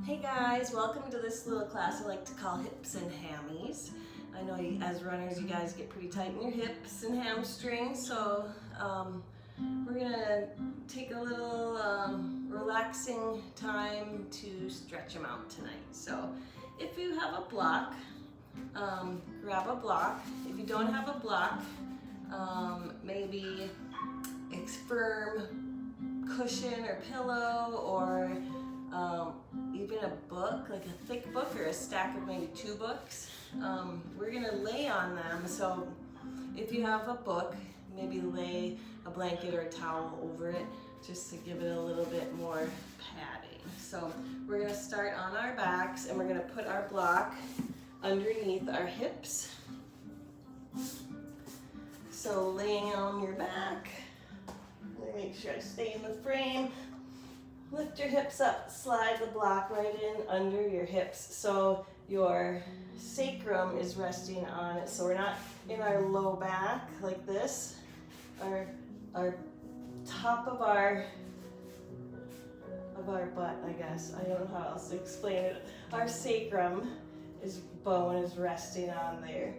Hey guys, welcome to this little class I like to call hips and hammies. I know as runners you guys get pretty tight in your hips and hamstrings, so we're gonna take a little relaxing time to stretch them out tonight. So if you have a block, grab a block. If you don't have a block, maybe a firm cushion or pillow, or even a book, like a thick book or a stack of maybe 2 books. We're gonna lay on them. So if you have a book, maybe lay a blanket or a towel over it just to give it a little bit more padding. So we're gonna start on our backs and we're gonna put our block underneath our hips. So laying on your back, let me make sure I stay in the frame. Lift your hips up, slide the block right in under your hips so your sacrum is resting on it. So we're not in our low back like this. Our top of our butt, I guess. I don't know how else to explain it. Our sacrum bone is resting on there.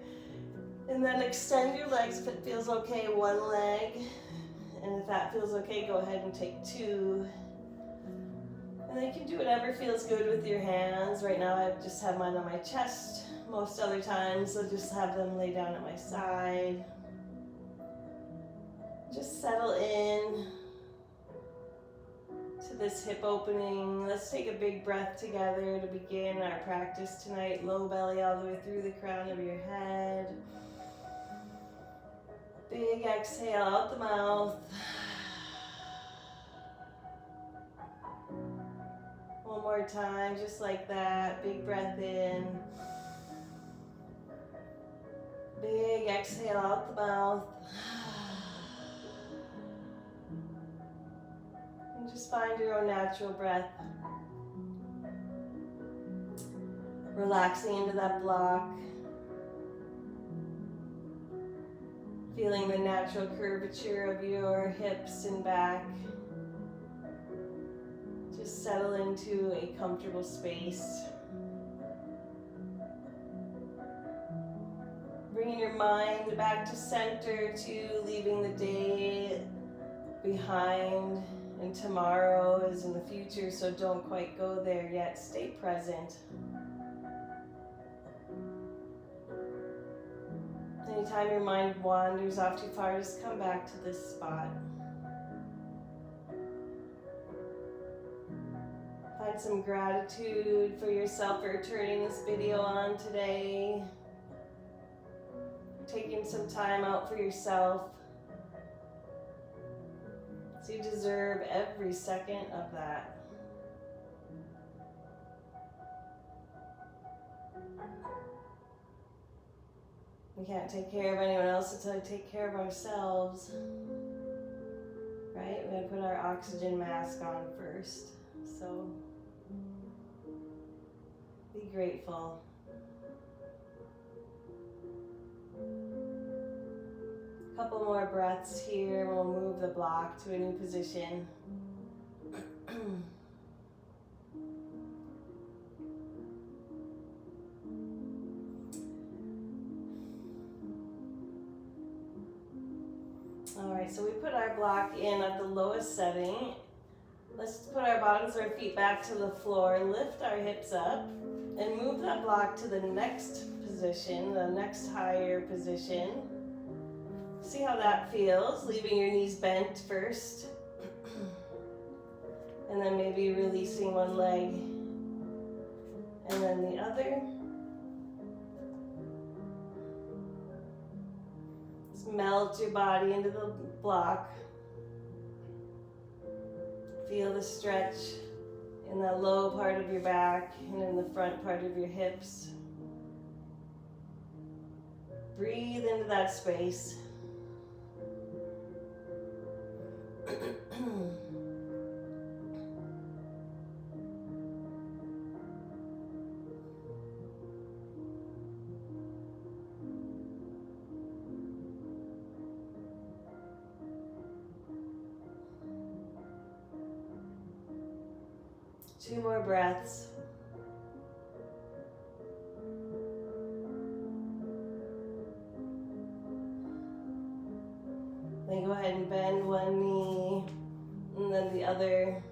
And then extend your legs if it feels okay, 1 leg. And if that feels okay, go ahead and take 2. And then you can do whatever feels good with your hands. Right now I just have mine on my chest. Most other times I'll just have them lay down at my side. Just settle in to this hip opening. Let's take a big breath together to begin our practice tonight. Low belly all the way through the crown of your head. Big exhale out the mouth. One more time, just like that. Big breath in. Big exhale out the mouth. And just find your own natural breath. Relaxing into that block. Feeling the natural curvature of your hips and back. Just settle into a comfortable space. Bringing your mind back to center, to leaving the day behind, and tomorrow is in the future, so don't quite go there yet. Stay present. Anytime your mind wanders off too far, just come back to this spot. Find some gratitude for yourself for turning this video on today. Taking some time out for yourself. So you deserve every second of that. We can't take care of anyone else until we take care of ourselves. Right? We gotta put our oxygen mask on first. So be grateful. A couple more breaths here. We'll move the block to a new position. All right, so we put our block in at the lowest setting. Let's put our bottoms of our feet back to the floor, lift our hips up, and move that block to the next position, the next higher position. See how that feels, leaving your knees bent first. And then maybe releasing one leg and then the other. Just melt your body into the block. Feel the stretch in the low part of your back and in the front part of your hips. Breathe into that space. 2 more breaths. Then go ahead and bend one knee and then the other.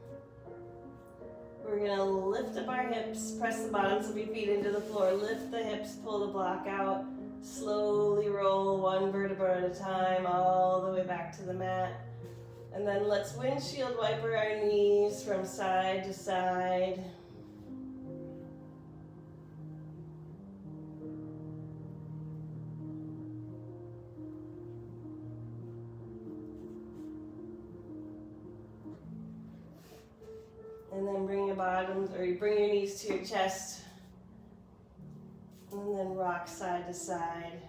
We're gonna lift up our hips, press the bottoms of your feet into the floor, lift the hips, pull the block out, slowly roll one vertebra at a time all the way back to the mat. And then let's windshield wiper our knees from side to side. And then bring your bottoms, or you bring your knees to your chest. And then rock side to side.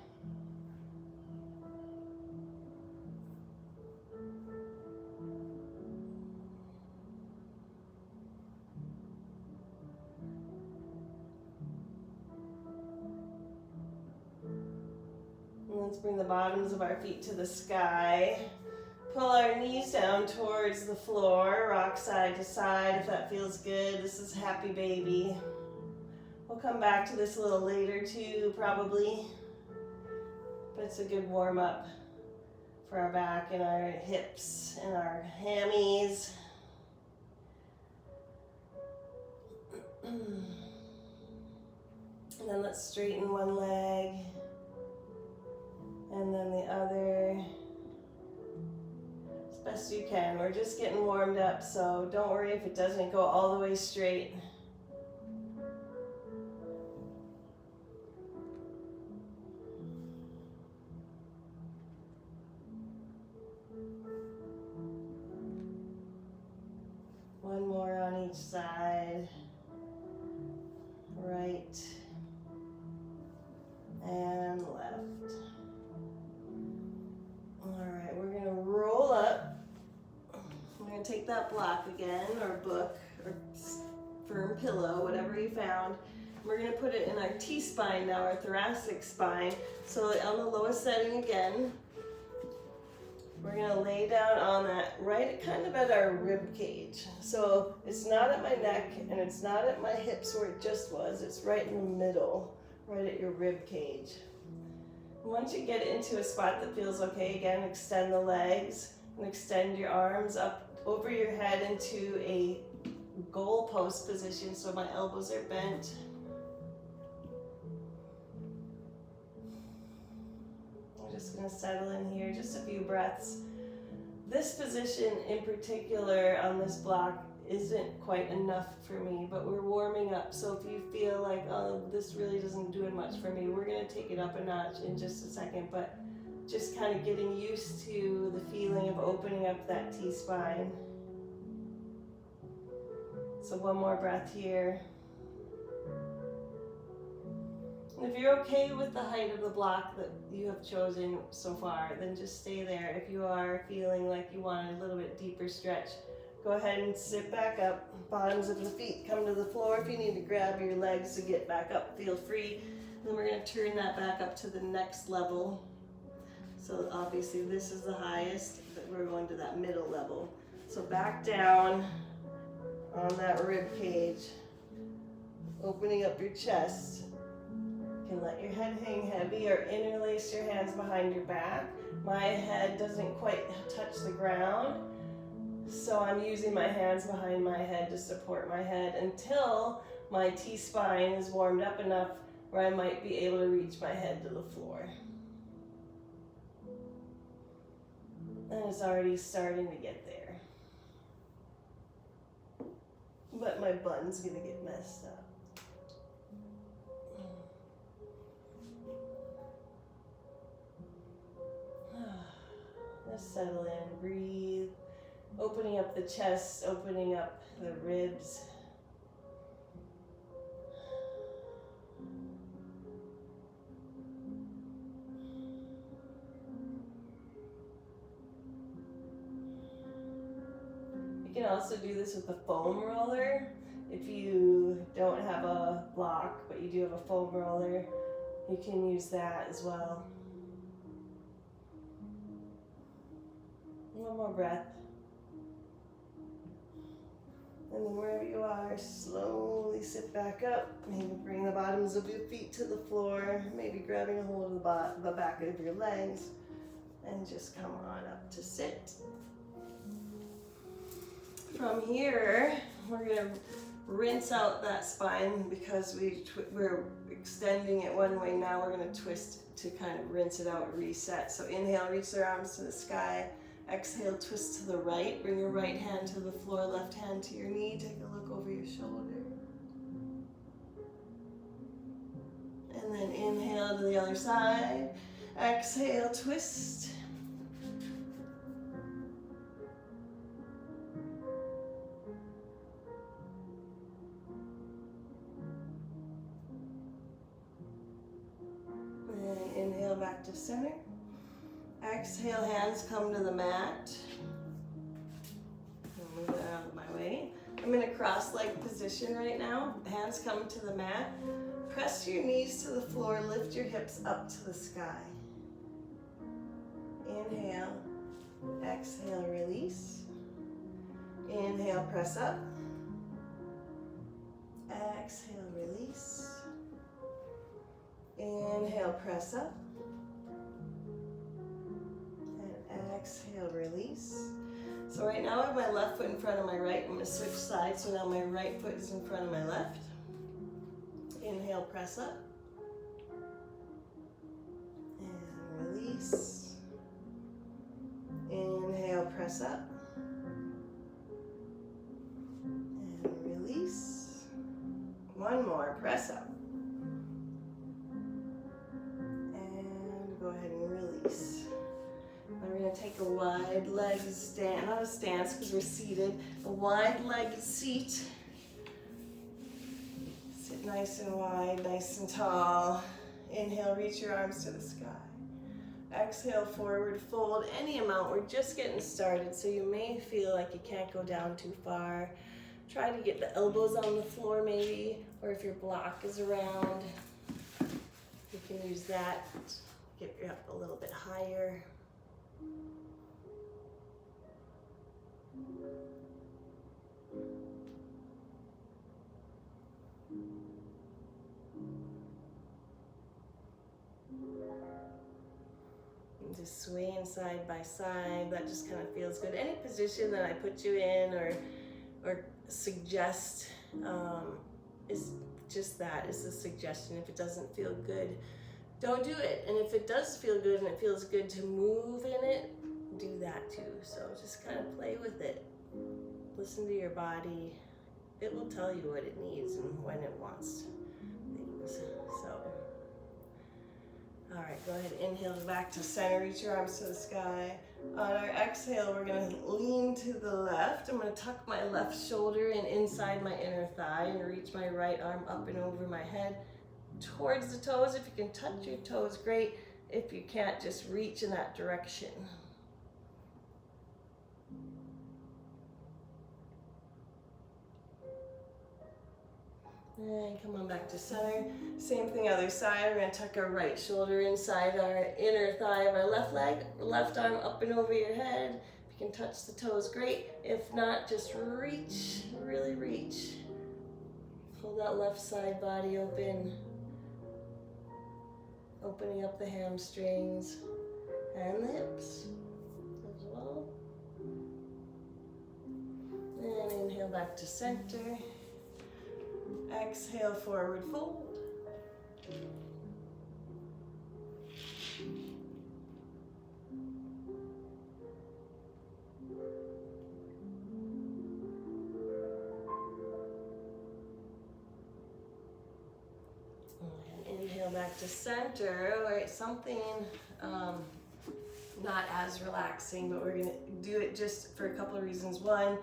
And let's bring the bottoms of our feet to the sky. Pull our knees down towards the floor, rock side to side if that feels good. This is happy baby. We'll come back to this a little later too, probably. But it's a good warm up for our back and our hips and our hammies. And then let's straighten one leg and then the other. Best you can. We're just getting warmed up, so don't worry if it doesn't go all the way straight. One more on each side. Right and left. All right, we're gonna roll up. We're going to take that block again, or book, or firm pillow, whatever you found. We're going to put it in our T-spine now, our thoracic spine. So on the lowest setting again, we're going to lay down on that right kind of at our rib cage. So it's not at my neck and it's not at my hips where it just was. It's right in the middle, right at your rib cage. Once you get into a spot that feels okay, again, extend the legs and extend your arms up over your head into a goalpost position, so my elbows are bent. I'm just going to settle in here, just a few breaths. This position in particular on this block isn't quite enough for me, but we're warming up, so if you feel like, oh, this really doesn't do much for me, we're going to take it up a notch in just a second, but just kind of getting used to the feeling of opening up that T-spine. So one more breath here. And if you're okay with the height of the block that you have chosen so far, then just stay there. If you are feeling like you want a little bit deeper stretch, go ahead and sit back up. Bottoms of the feet come to the floor. If you need to grab your legs to get back up, feel free. Then we're going to turn that back up to the next level. So obviously this is the highest, but we're going to that middle level. So back down on that rib cage, opening up your chest. You can let your head hang heavy or interlace your hands behind your back. My head doesn't quite touch the ground, so I'm using my hands behind my head to support my head until my T-spine is warmed up enough where I might be able to reach my head to the floor. And it's already starting to get there. But my button's gonna get messed up. Just settle in, breathe. Opening up the chest, opening up the ribs. You can also do this with a foam roller. If you don't have a block, but you do have a foam roller, you can use that as well. One more breath. And then wherever you are, slowly sit back up. Maybe bring the bottoms of your feet to the floor. Maybe grabbing a hold of the back of your legs. And just come on up to sit. From here, we're gonna rinse out that spine because we're extending it one way. Now we're gonna twist to kind of rinse it out, reset. So inhale, reach their arms to the sky. Exhale, twist to the right. Bring your right hand to the floor, left hand to your knee. Take a look over your shoulder. And then inhale to the other side. Exhale, twist. Inhale back to center. Exhale, hands come to the mat. I'll move it out of my way. I'm in a cross-legged position right now. Hands come to the mat. Press your knees to the floor. Lift your hips up to the sky. Inhale. Exhale, release. Inhale, press up. Exhale, release. Inhale, press up. And exhale, release. So right now I have my left foot in front of my right. I'm going to switch sides. So now my right foot is in front of my left. Inhale, press up. And release. Inhale, press up. And release. One more, press up. Go ahead and release. We're going to take a wide leg stand, not a stance because we're seated, a wide leg seat. Sit nice and wide, nice and tall. Inhale, reach your arms to the sky. Exhale, forward fold any amount. We're just getting started, so you may feel like you can't go down too far. Try to get the elbows on the floor maybe, or if your block is around, you can use that. Get you up a little bit higher. And just swaying side by side. That just kind of feels good. Any position that I put you in or suggest is just that. It's a suggestion. If it doesn't feel good, don't do it. And if it does feel good and it feels good to move in it, do that too. So just kind of play with it. Listen to your body. It will tell you what it needs and when it wants things. So, all right, go ahead, inhale back to center, reach your arms to the sky. On our exhale, we're gonna lean to the left. I'm gonna tuck my left shoulder in inside my inner thigh and reach my right arm up and over my head towards the toes. If you can touch your toes, great. If you can't, just reach in that direction. And come on back to center. Same thing other side. We're gonna tuck our right shoulder inside our inner thigh of our left leg. Left arm up and over your head. If you can touch the toes, great. If not, just reach, really reach. Pull that left side body open. Opening up the hamstrings and the hips as well. And inhale back to center. Exhale, forward fold. And inhale back to center. All right, something not as relaxing, but we're going to do it just for a couple of reasons. One,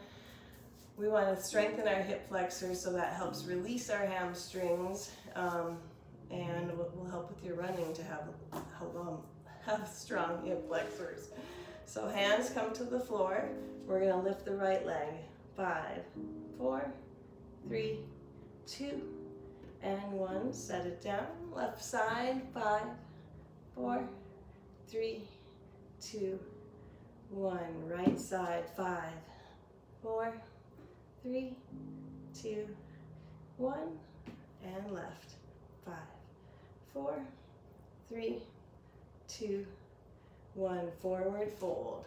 we want to strengthen our hip flexors, so that helps release our hamstrings, and will help with your running to have strong hip flexors. So hands come to the floor. We're going to lift the right leg. 5, 4, 3, 2, and 1. Set it down. Left side. 5, 4, 3, 2, 1. Right side. 5, 4, 3, 2, 1, and left. 5, 4, 3, 2, 1, forward fold.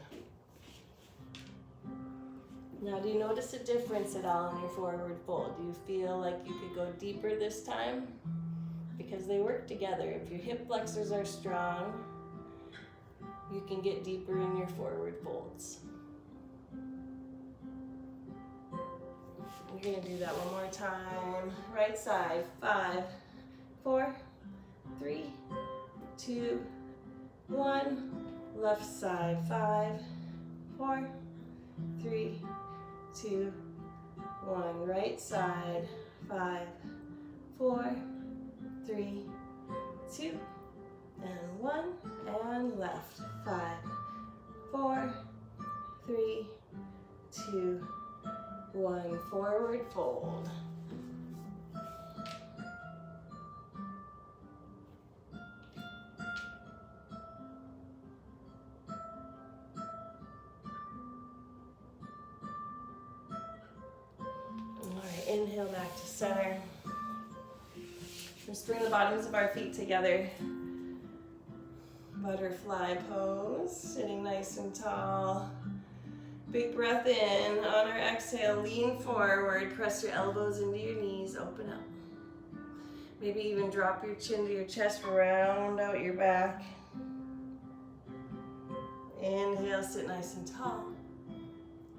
Now, do you notice a difference at all in your forward fold? Do you feel like you could go deeper this time? Because they work together. If your hip flexors are strong, you can get deeper in your forward folds. We're gonna do that one more time. Right side, 5, 4, 3, 2, 1. Left side, 5, 4, 3, 2, 1. Right side, 5, 4, 3, 2, and 1. And left, 5, 4, 3, 2, 1. Forward fold. Inhale back to center. Just bring the bottoms of our feet together. Butterfly pose, sitting nice and tall. Big breath in. On our exhale, lean forward. Press your elbows into your knees. Open up. Maybe even drop your chin to your chest. Round out your back. Inhale, sit nice and tall.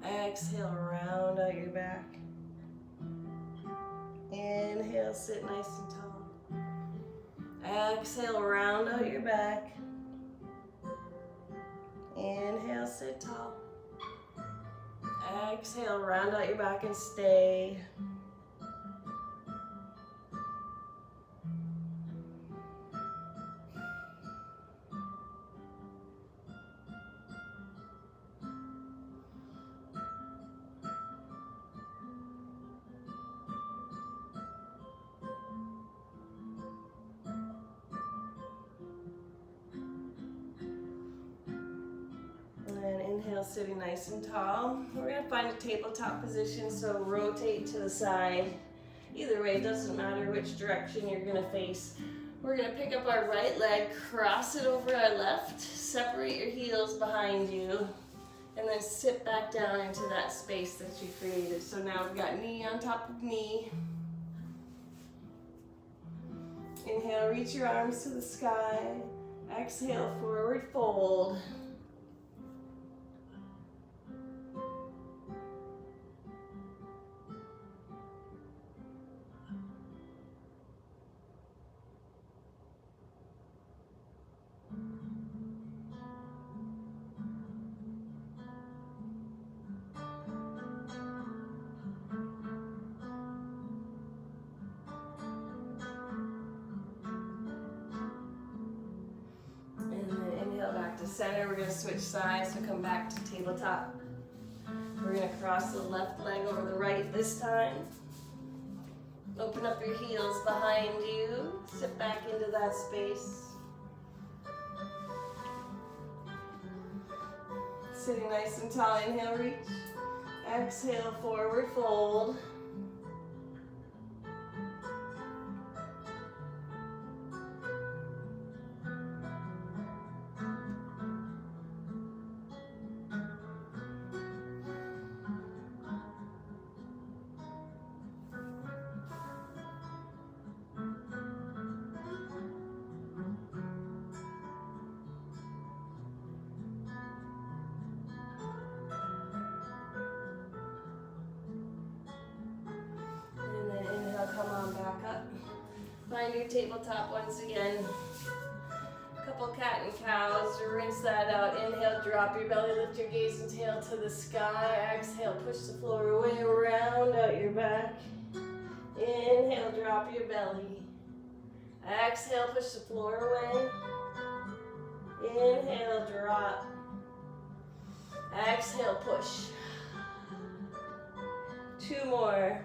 Exhale, round out your back. Inhale, sit nice and tall. Exhale, round out your back. Inhale, sit tall. Exhale, round out your back and stay. Inhale, sitting nice and tall. We're going to find a tabletop position, so rotate to the side. Either way, it doesn't matter which direction you're going to face. We're going to pick up our right leg, cross it over our left, separate your heels behind you, and then sit back down into that space that you created. So now we've got knee on top of knee. Inhale, reach your arms to the sky. Exhale, forward fold. Center, we're going to switch sides, so come back to tabletop. We're going to cross the left leg over the right this time. Open up your heels behind you. Sit back into that space. Sitting nice and tall, inhale, reach. Exhale, forward fold. Find your tabletop once again. Couple cat and cows. Rinse that out. Inhale, drop your belly, lift your gaze and tail to the sky. Exhale, push the floor away, round out your back. Inhale, drop your belly. Exhale, push the floor away. Inhale, drop. Exhale, push. 2 more.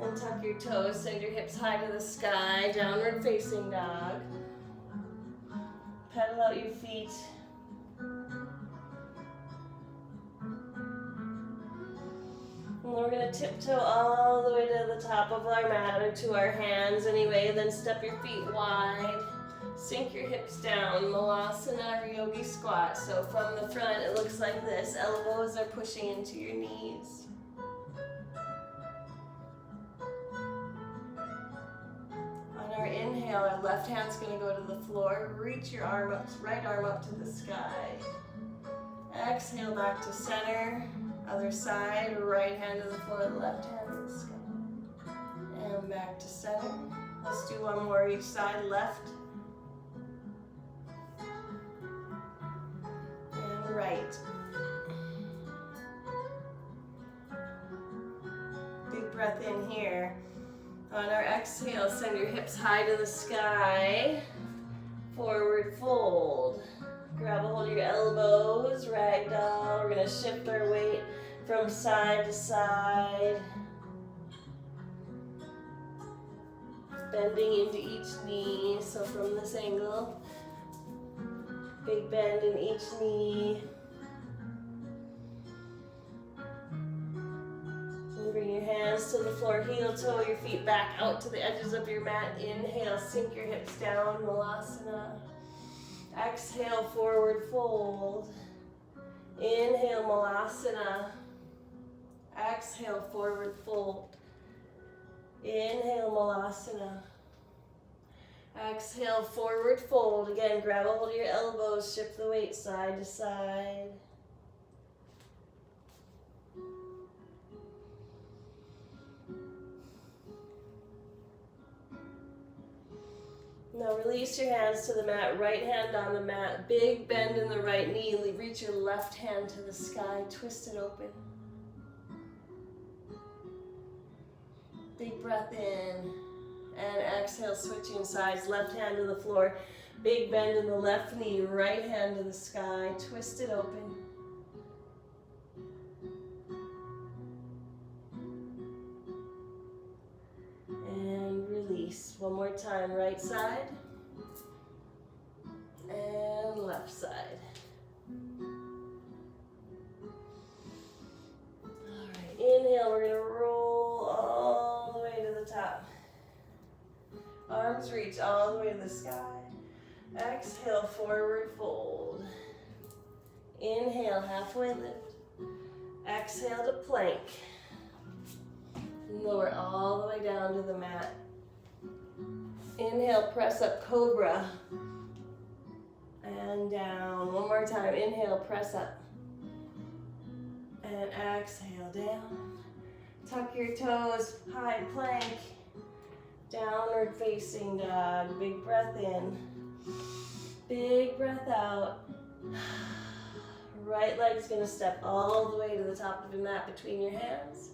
And tuck your toes, send your hips high to the sky, downward facing dog. Pedal out your feet. we're going to tiptoe all the way to the top of our mat or to our hands anyway. Then step your feet wide. Sink your hips down. Malasana or yogi squat. So from the front it looks like this. Elbows are pushing into your knees. On our inhale, our left hand's going to go to the floor. Reach your arm up, right arm up to the sky. Exhale back to center. Other side, right hand to the floor, left hand to the sky. And back to center. Let's do one more each side, left. And right. Big breath in here. On our exhale, send your hips high to the sky. Forward fold. Grab a hold of your elbows, ragdoll. We're gonna shift our weight from side to side. Bending into each knee, so from this angle, big bend in each knee. And bring your hands to the floor, heel toe your feet back out to the edges of your mat. Inhale, sink your hips down, Malasana. Exhale, forward fold. Inhale, Malasana. Exhale, forward fold. Inhale, Malasana. Exhale, forward fold. Again, grab a hold of your elbows, shift the weight side to side. Now release your hands to the mat, right hand on the mat, big bend in the right knee, reach your left hand to the sky, twist it open. Big breath in, and exhale, switching sides, left hand to the floor, big bend in the left knee, right hand to the sky, twist it open. And release. One more time, right side and left side. All right, inhale, we're gonna roll all the way to the top. Arms reach all the way to the sky. Exhale, forward fold. Inhale, halfway lift. Exhale to plank. Lower all the way down to the mat. Inhale, press up, cobra. And down. One more time. Inhale, press up. And exhale, down. Tuck your toes, high plank. Downward facing dog. Big breath in. Big breath out. Right leg's gonna step all the way to the top of the mat between your hands.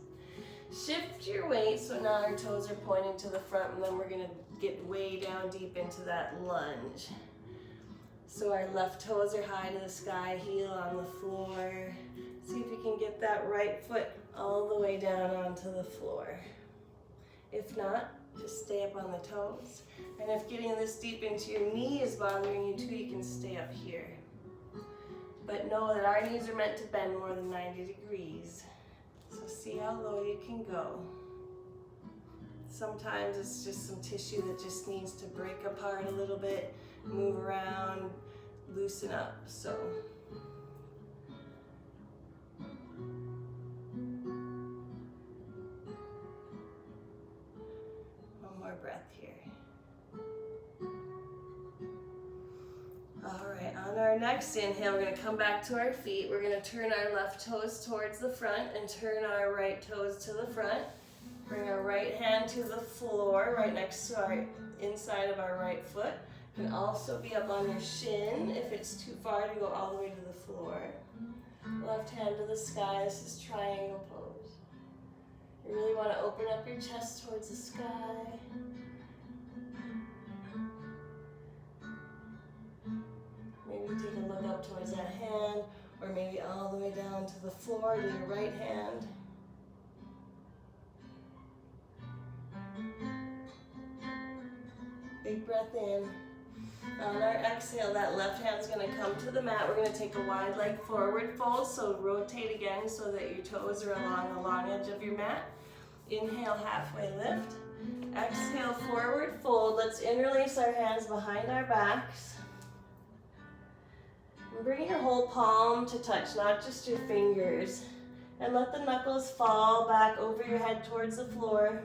Shift your weight so now our toes are pointing to the front, and then we're gonna get way down deep into that lunge. So our left toes are high to the sky, heel on the floor. See if you can get that right foot all the way down onto the floor. If not, just stay up on the toes. And if getting this deep into your knee is bothering you too, you can stay up here. But know that our knees are meant to bend more than 90 degrees. So see how low you can go. Sometimes it's just some tissue that just needs to break apart a little bit, move around, loosen up. So one more breath here. All right, on our next inhale, we're going to come back to our feet. We're going to turn our left toes towards the front and turn our right toes to the front. Bring our right hand to the floor, right next to our inside of our right foot. Can also be up on your shin if it's too far to go all the way to the floor. Left hand to the sky. This is triangle pose. You really want to open up your chest towards the sky. Maybe take a look up towards that hand, or maybe all the way down to the floor to your right hand. Big breath in. On our exhale, that left hand's gonna come to the mat. We're gonna take a wide leg forward fold, so rotate again so that your toes are along the long edge of your mat. Inhale, halfway lift. Exhale, forward fold. Let's interlace our hands behind our backs. And bring your whole palm to touch, not just your fingers. And let the knuckles fall back over your head towards the floor.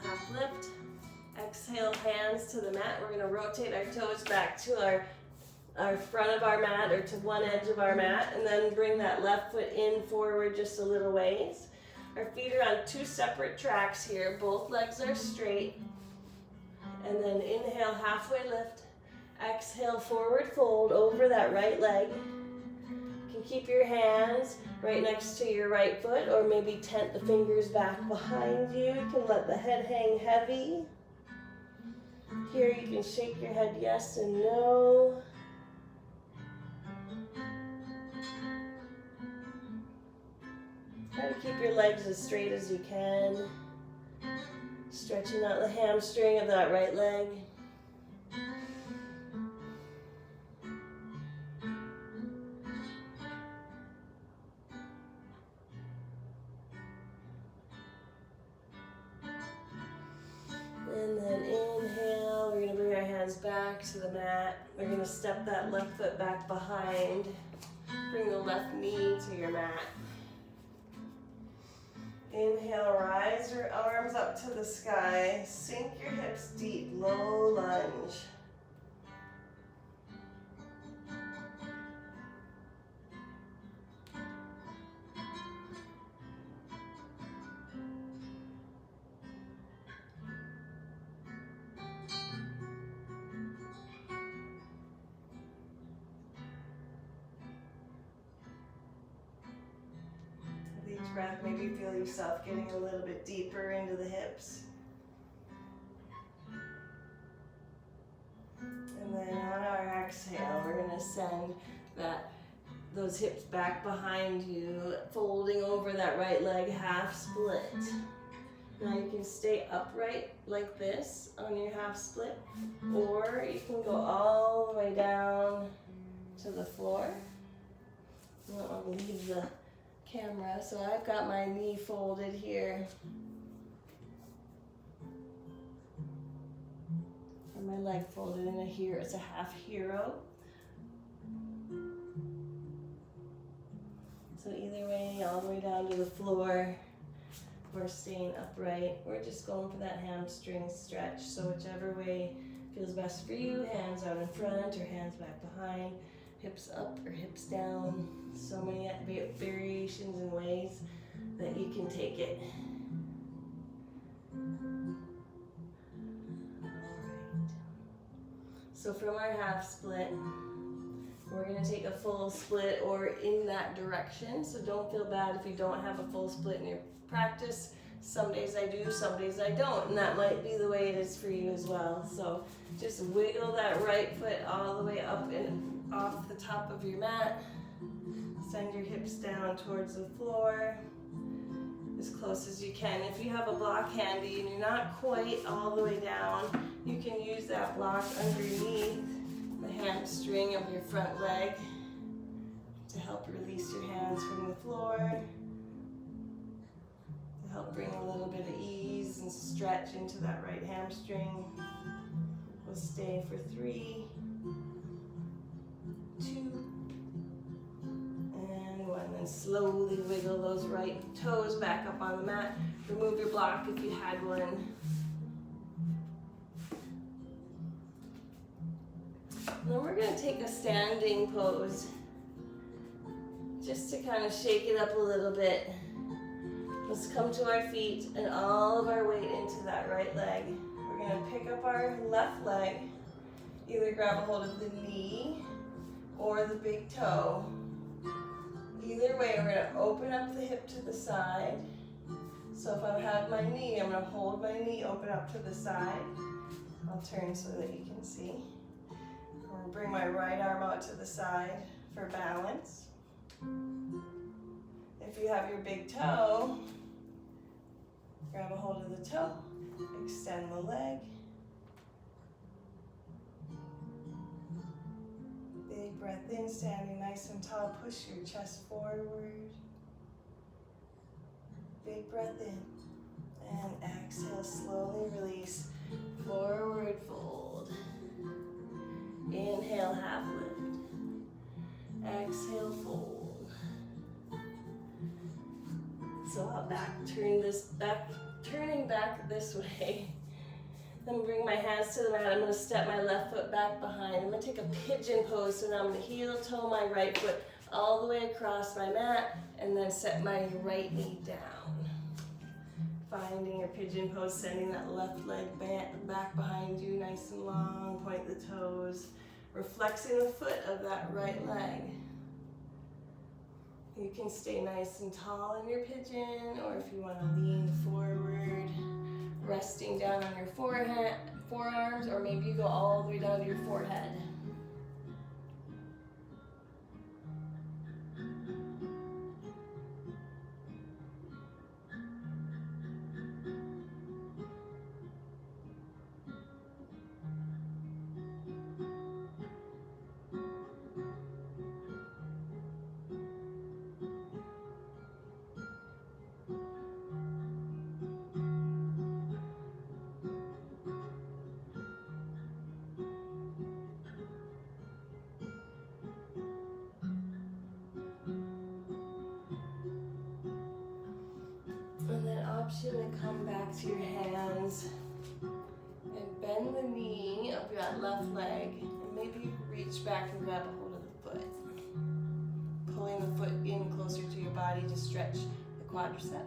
Half lift. Exhale, hands to the mat. We're going to rotate our toes back to our front of our mat or to one edge of our mat, and then bring that left foot in forward just a little ways. Our feet are on two separate tracks here. Both legs are straight. And then inhale, halfway lift. Exhale, forward fold over that right leg. You can keep your hands right next to your right foot, or maybe tent the fingers back behind you. You can let the head hang heavy. Here you can shake your head yes and no. Try to keep your legs as straight as you can. Stretching out the hamstring of that right leg. And then inhale, we're going to bring our hands back to the mat. We're going to step that left foot back behind. Bring the left knee to your mat. Inhale, rise your arms up to the sky. Sink your hips deep, low lunge. Breath, maybe feel yourself getting a little bit deeper into the hips. And then on our exhale, we're going to send those hips back behind you, folding over that right leg, half split. Now you can stay upright like this on your half split, or you can go all the way down to the floor. I don't want to leave the camera, so I've got my knee folded here and my leg folded in here. It's a half hero. So either way, all the way down to the floor, we're staying upright. We're just going for that hamstring stretch. So whichever way feels best for you, hands out in front or hands back behind. Hips up or hips down. So many variations and ways that you can take it. All right. So from our half split, we're going to take a full split or in that direction. So don't feel bad if you don't have a full split in your practice. Some days I do, some days I don't, and that might be the way it is for you as well. So just wiggle that right foot all the way up and off the top of your mat. Send your hips down towards the floor as close as you can. If you have a block handy and you're not quite all the way down, you can use that block underneath the hamstring of your front leg to help release your hands from the floor, to help bring a little bit of ease and stretch into that right hamstring. We'll stay for 3, 2, and 1. Then slowly wiggle those right toes back up on the mat. Remove your block if you had one. Then we're going to take a standing pose just to kind of shake it up a little bit. Let's come to our feet and all of our weight into that right leg. We're going to pick up our left leg, either grab a hold of the knee or the big toe. Either way, we're gonna open up the hip to the side. So if I have my knee, I'm gonna hold my knee open up to the side. I'll turn so that you can see. I'm gonna bring my right arm out to the side for balance. If you have your big toe, grab a hold of the toe, extend the leg. Big breath in, standing nice and tall, push your chest forward. Big breath in, and exhale, slowly release, forward fold. Inhale, half lift. Exhale, fold. So I'll turning back this way. Then bring my hands to the mat. I'm going to step my left foot back behind. I'm going to take a pigeon pose. So now I'm going to heel toe my right foot all the way across my mat and then set my right knee down. Finding your pigeon pose, sending that left leg back behind you, nice and long. Point the toes. We're flexing the foot of that right leg. You can stay nice and tall in your pigeon, or if you want to lean forward, resting down on your forearms, or maybe you go all the way down to your forehead. And then option to come back to your hands and bend the knee of that left leg, and maybe reach back and grab a hold of the foot. Pulling the foot in closer to your body to stretch the quadricep.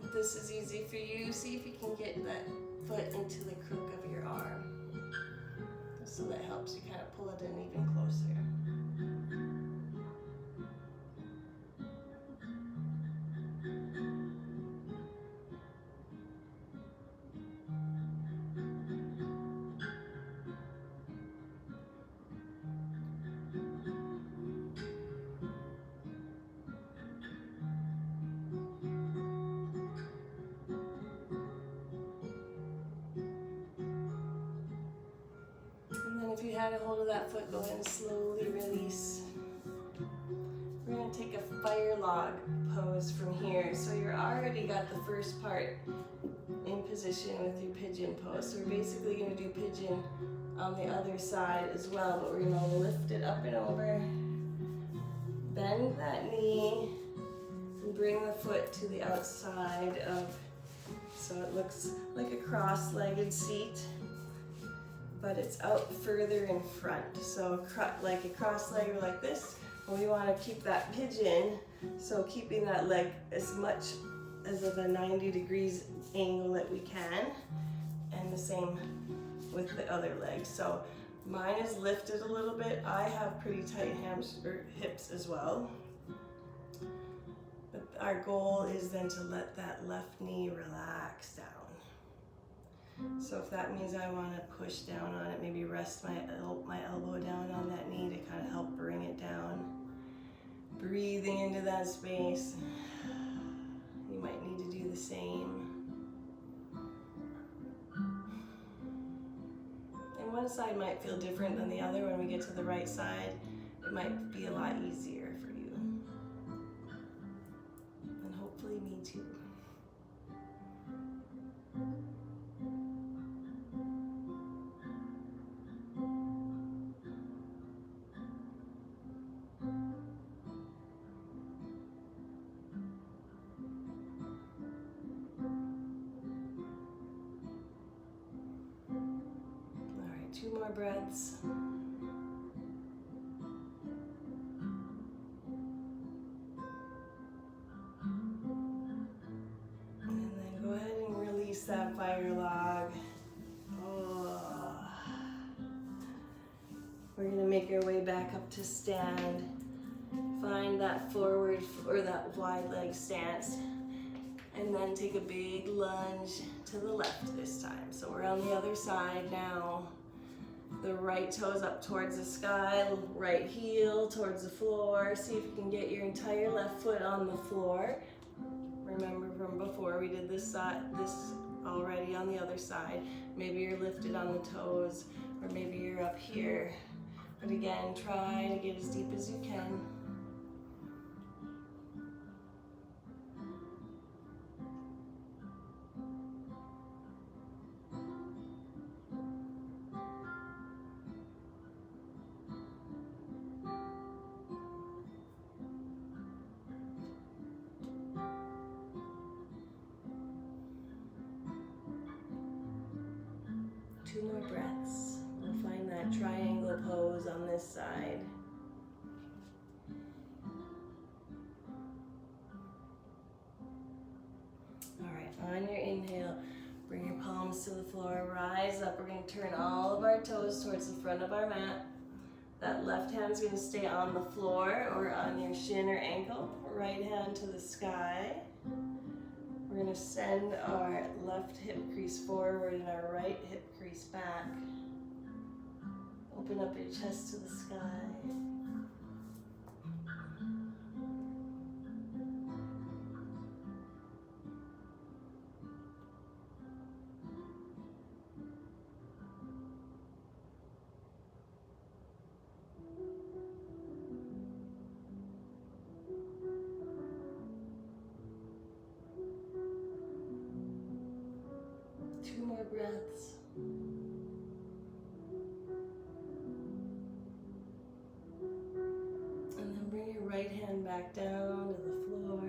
If this is easy for you, see if you can get that foot into the crook of your arm. So that helps you kind of pull it in even closer. If you had a hold of that foot, go ahead and slowly release. We're going to take a fire log pose from here. So you're already got the first part in position with your pigeon pose. So we're basically going to do pigeon on the other side as well, but we're going to lift it up and over. Bend that knee and bring the foot to the outside of, so it looks like a cross-legged seat, but it's out further in front. So like a cross-legger like this, and we want to keep that pigeon, so keeping that leg as much as of a 90 degrees angle that we can, and the same with the other leg. So mine is lifted a little bit. I have pretty tight hips as well. But our goal is then to let that left knee relax down. So if that means I want to push down on it, maybe rest my elbow down on that knee to kind of help bring it down. Breathing into that space. You might need to do the same. And one side might feel different than the other. When we get to the right side, it might be a lot easier for you. And hopefully me too. Two more breaths. And then go ahead and release that fire log. Oh. We're going to make our way back up to stand. find that forward or that wide leg stance. And then take a big lunge to the left this time. So we're on the other side now. The right toes up towards the sky, right heel towards the floor. See if you can get your entire left foot on the floor. Remember from before we did this already on the other side. Maybe you're lifted on the toes, or maybe you're up here. But again, try to get as deep as you can. Two more breaths. We'll find that triangle pose on this side. All right, on your inhale, bring your palms to the floor, rise up. We're going to turn all of our toes towards the front of our mat. That left hand's going to stay on the floor or on your shin or ankle. Right hand to the sky. We're going to send our left hip crease forward and our right hip crease back. Open up your chest to the sky. Two more breaths. And then bring your right hand back down to the floor.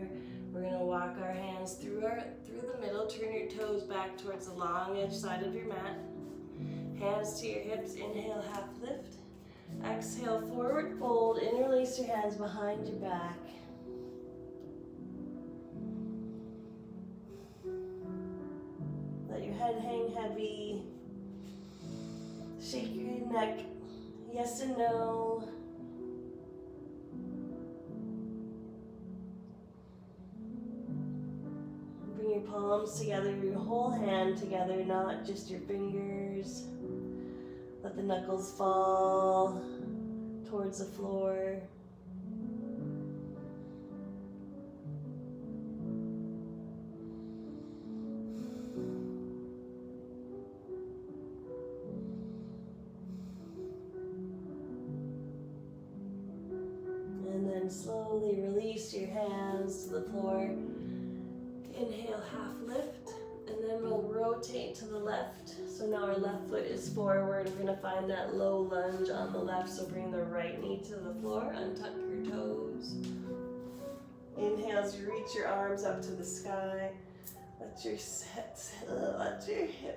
We're going to walk our hands through the middle. Turn your toes back towards the long edge side of your mat. Hands to your hips. Inhale, half lift. Exhale, forward fold. Interlace your hands behind your back. Let your head hang heavy. Shake your neck. Yes and no. Bring your palms together, your whole hand together, not just your fingers. Let the knuckles fall towards the floor. And then slowly release your hands to the floor. Inhale, half lift, and then we'll rotate to the left. So now our left foot is forward. We're going to find that low lunge on the left, so bring the right knee to the floor, untuck your toes. Inhale as you reach your arms up to the sky. Let your hips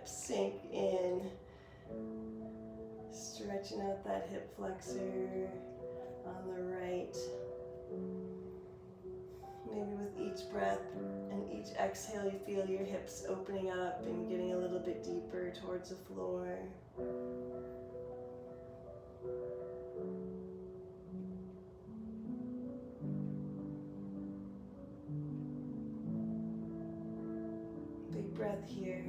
sink in. Stretching out that hip flexor on the right. Maybe with each breath and each exhale, you feel your hips opening up and getting a little bit deeper towards the floor. Big breath here.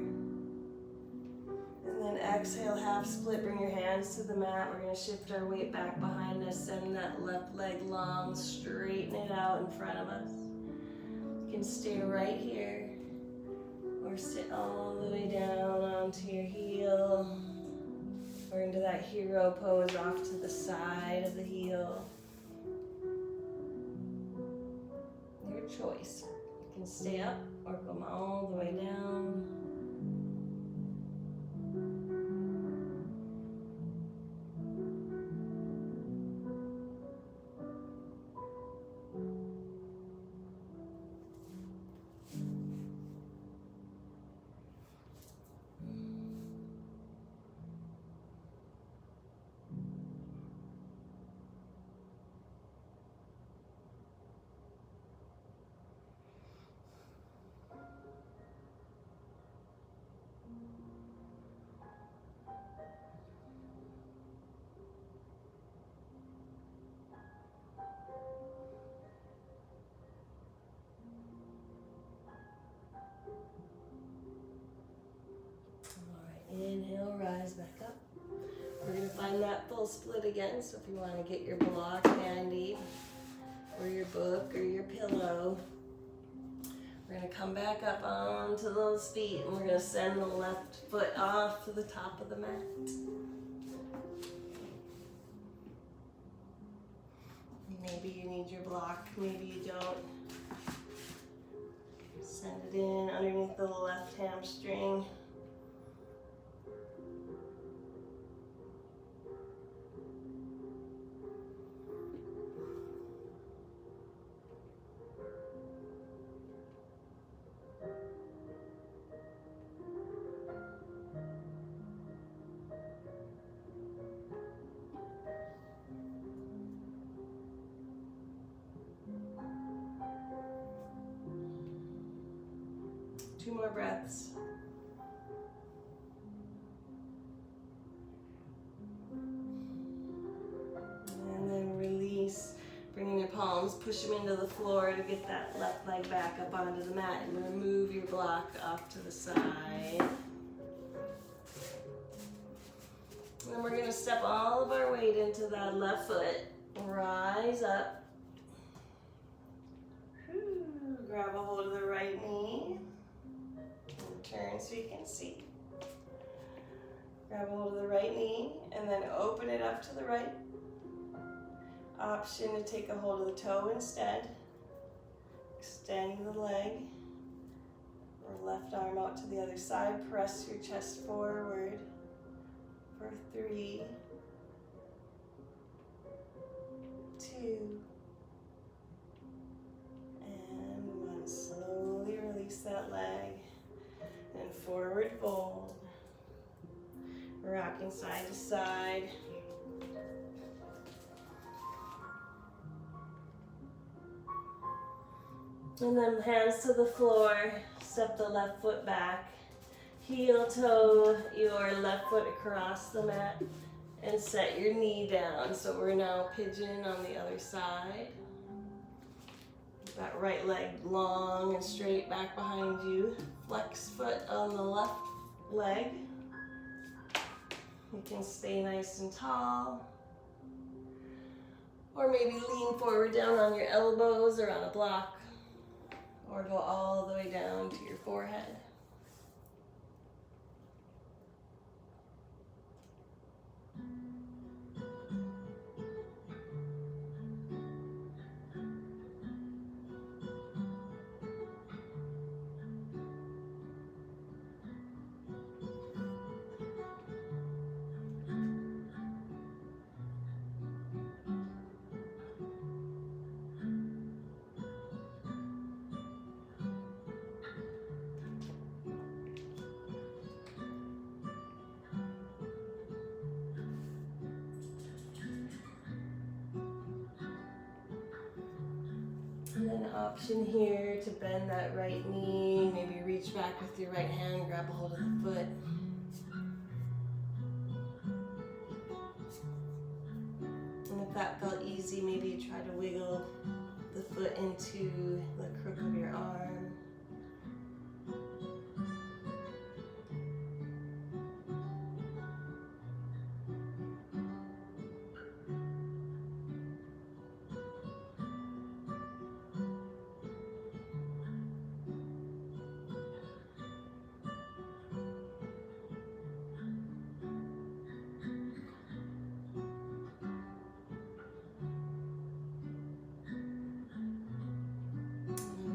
And then exhale, half split, bring your hands to the mat. We're going to shift our weight back behind us, send that left leg long, straighten it out in front of us. You can stay right here or sit all the way down onto your heel or into that hero pose off to the side of the heel. Your choice. You can stay up or come all the way down. Inhale, rise back up. We're going to find that full split again, so if you want to get your block handy, or your book, or your pillow, we're going to come back up onto those feet, and we're going to send the left foot off to the top of the mat. Maybe you need your block, maybe you don't. Send it in underneath the left hamstring. Two more breaths. And then release, bringing your palms, push them into the floor to get that left leg back up onto the mat, and remove your block off to the side. And then we're going to step all of our weight into that left foot. Rise up. Grab a hold of the right knee. Turn so you can see. Grab a hold of the right knee and then open it up to the right. Option to take a hold of the toe instead. Extend the leg or left arm out to the other side. Press your chest forward for 3, 2, and 1. Slowly release that leg. And forward fold, rocking side to side. And then hands to the floor, step the left foot back, heel toe your left foot across the mat, and set your knee down. So we're now pigeon on the other side. That right leg long and straight back behind you. Flex foot on the left leg. You can stay nice and tall. Or maybe lean forward down on your elbows or on a block. Or go all the way down to your forehead. And then option here to bend that right knee, maybe reach back with your right hand, grab a hold of the foot. And if that felt easy, maybe you try to wiggle the foot into the crook of your arm.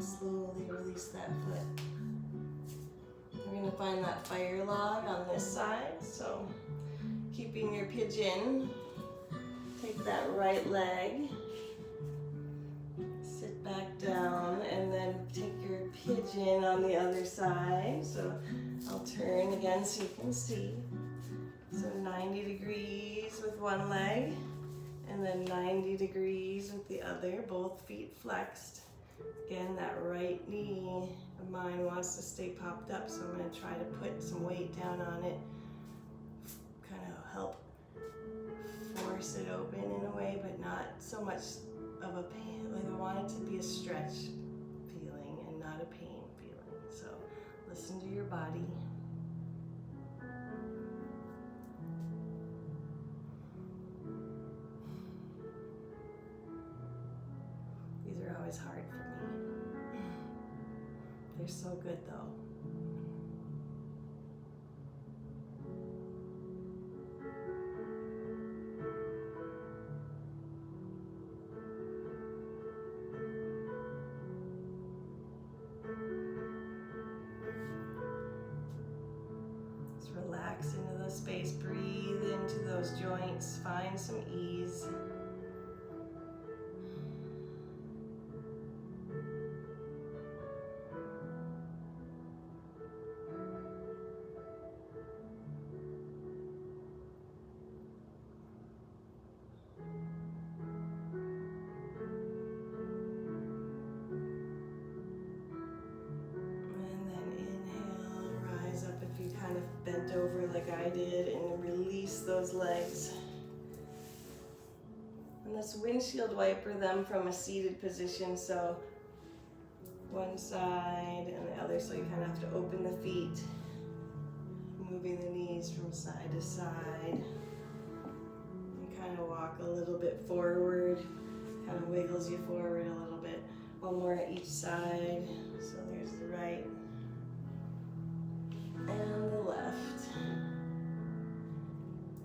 Slowly release that foot. We're going to find that fire log on this side. So keeping your pigeon, take that right leg, sit back down, and then take your pigeon on the other side. So I'll turn again so you can see. So 90 degrees with one leg, and then 90 degrees with the other, both feet flexed. Again, that right knee of mine wants to stay popped up, so I'm going to try to put some weight down on it, kind of help force it open in a way, but not so much of a pain. Like I want it to be a stretch feeling and not a pain feeling. So listen to your body. always hard for me. They're so good though. Just relax into the space, breathe into those joints, find some ease. Kind of bent over like I did and release those legs. And let's windshield wiper them from a seated position, so one side and the other, so you kind of have to open the feet, moving the knees from side to side. And kind of walk a little bit forward, kind of wiggles you forward a little bit. One more at each side. So there's the right and the left.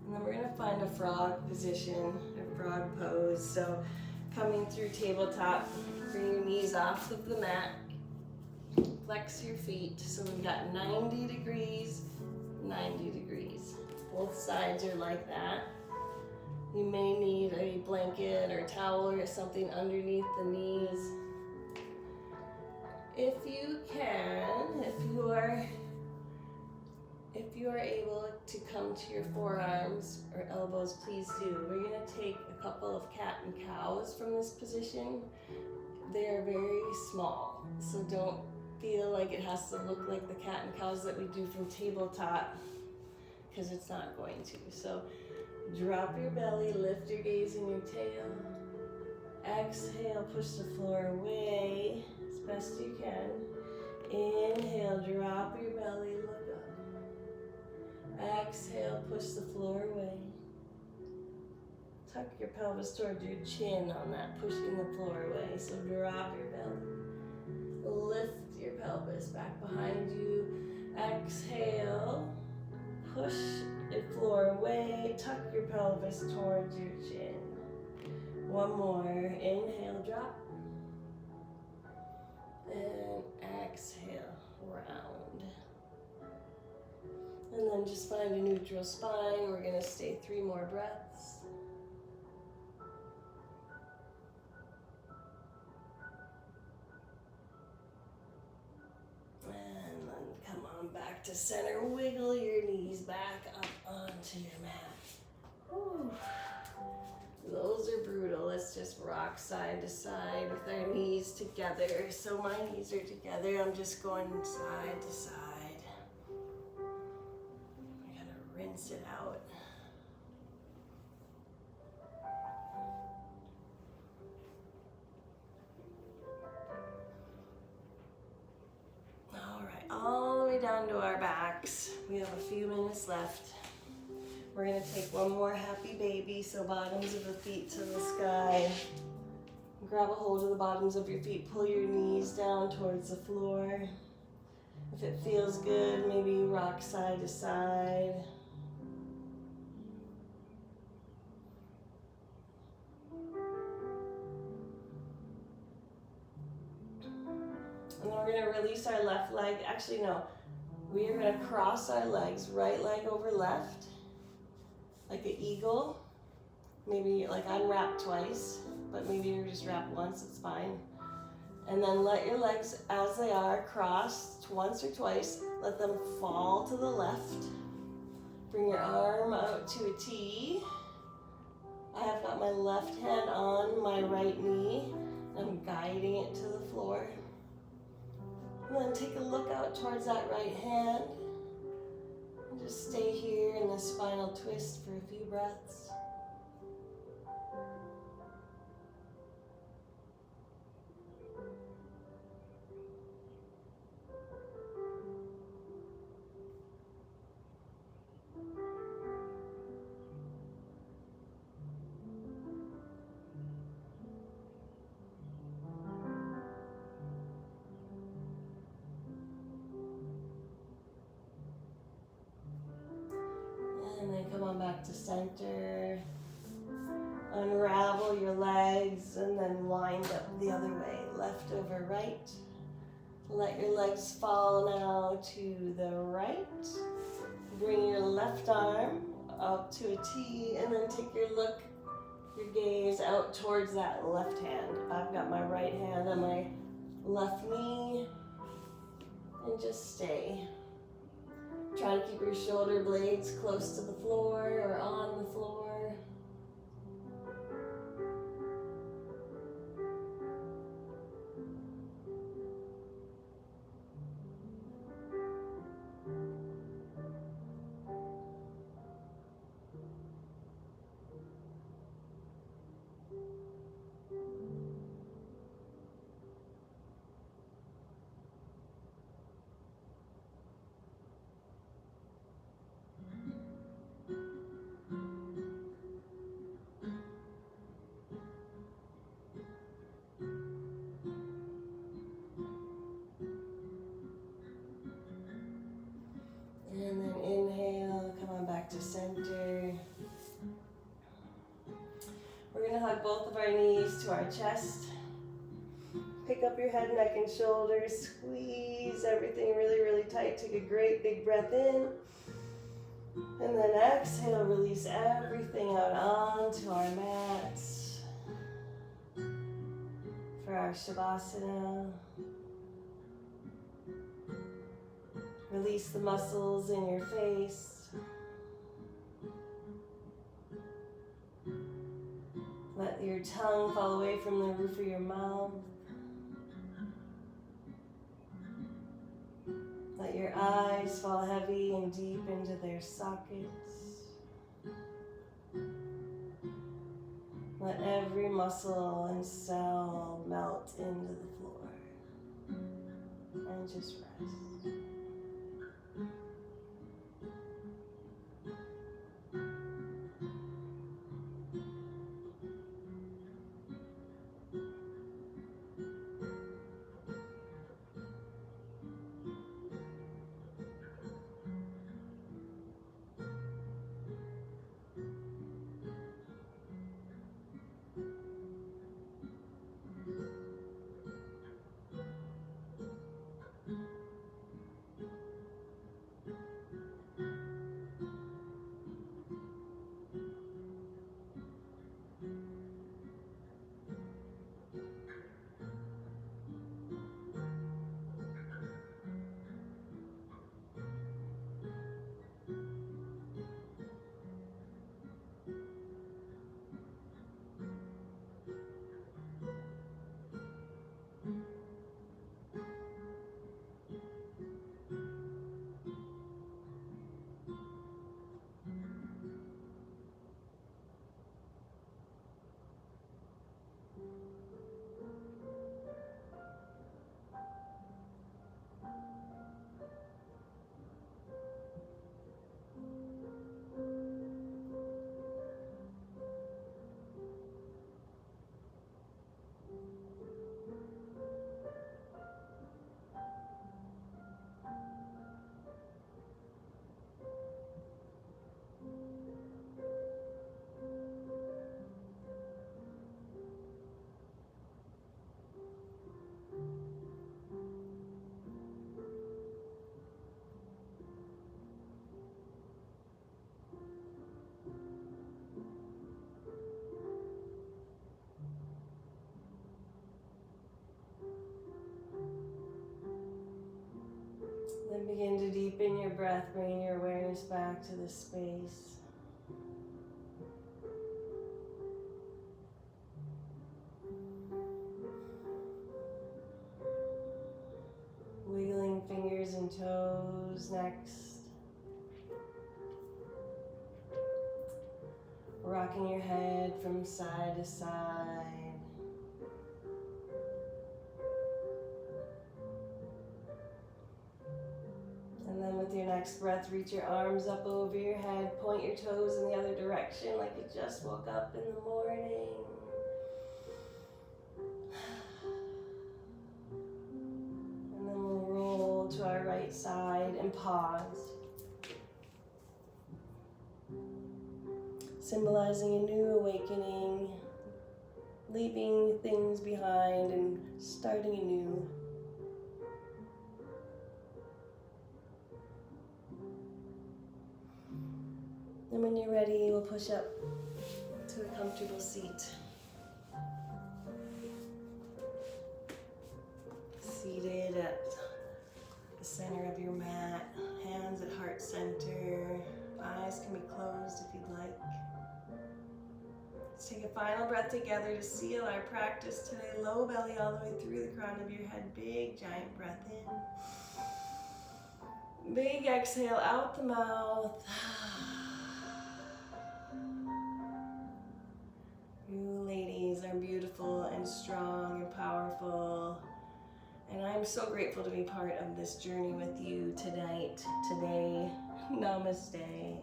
And then we're going to find a frog position, a frog pose. So coming through tabletop, bring your knees off of the mat, flex your feet. So we've got 90 degrees, 90 degrees. Both sides are like that. You may need a blanket or towel or something underneath the knees. If you can, if you are able to come to your forearms or elbows, please do. We're going to take a couple of cat and cows from this position. They are very small, so don't feel like it has to look like the cat and cows that we do from tabletop, because it's not going to. So drop your belly, lift your gaze and your tail. Exhale, push the floor away as best you can. Inhale, drop your belly, look up. Exhale, push the floor away. Tuck your pelvis towards your chin on that, pushing the floor away. So drop your belly. Lift your pelvis back behind you. Exhale, push the floor away. Tuck your pelvis towards your chin. One more. Inhale, drop. And exhale, round. And then just find a neutral spine. We're going to stay 3 more breaths. And then come on back to center. Wiggle your knees back up onto your mat. Whew. Those are brutal. Let's just rock side to side with our knees together. So my knees are together. I'm just going side to side. I'm gonna rinse it out. All right, all the way down to our backs. We have a few minutes left. We're going to take one more happy baby, so bottoms of the feet to the sky. Grab a hold of the bottoms of your feet, pull your knees down towards the floor. If it feels good, maybe rock side to side. And then we're going to release our left leg. Actually, no. We are going to cross our legs, right leg over left. Like an eagle, maybe like unwrap twice, but maybe you just wrap once, it's fine. And then let your legs, as they are, cross once or twice, let them fall to the left. Bring your arm out to a T. I have got my left hand on my right knee. I'm guiding it to the floor. And then take a look out towards that right hand. Just stay here in the spinal twist for a few breaths. back to center. Unravel your legs and then wind up the other way, left over right. Let your legs fall now to the right. Bring your left arm up to a T and then take your gaze out towards that left hand. I've got my right hand on my left knee and just stay. Try to keep your shoulder blades close to the floor or on the floor. And then inhale, come on back to center. We're gonna hug both of our knees to our chest. Pick up your head, neck, and shoulders. Squeeze everything really, really tight. Take a great big breath in. And then exhale, release everything out onto our mats for our Shavasana. Release the muscles in your face. Let your tongue fall away from the roof of your mouth. Let your eyes fall heavy and deep into their sockets. Let every muscle and cell melt into the floor. And just rest. Then begin to deepen your breath, bringing your awareness back to the space. Wiggling fingers and toes next. Rocking your head from side to side. And then with your next breath, reach your arms up over your head, point your toes in the other direction like you just woke up in the morning. And then we'll roll to our right side and pause. symbolizing a new awakening, leaving things behind and starting anew. And when you're ready, we'll push up to a comfortable seat. Seated at the center of your mat, hands at heart center, eyes can be closed if you'd like. Let's take a final breath together to seal our practice today. Low belly all the way through the crown of your head. Big giant breath in. Big exhale out the mouth. You ladies are beautiful and strong and powerful. And I'm so grateful to be part of this journey with you today. Namaste.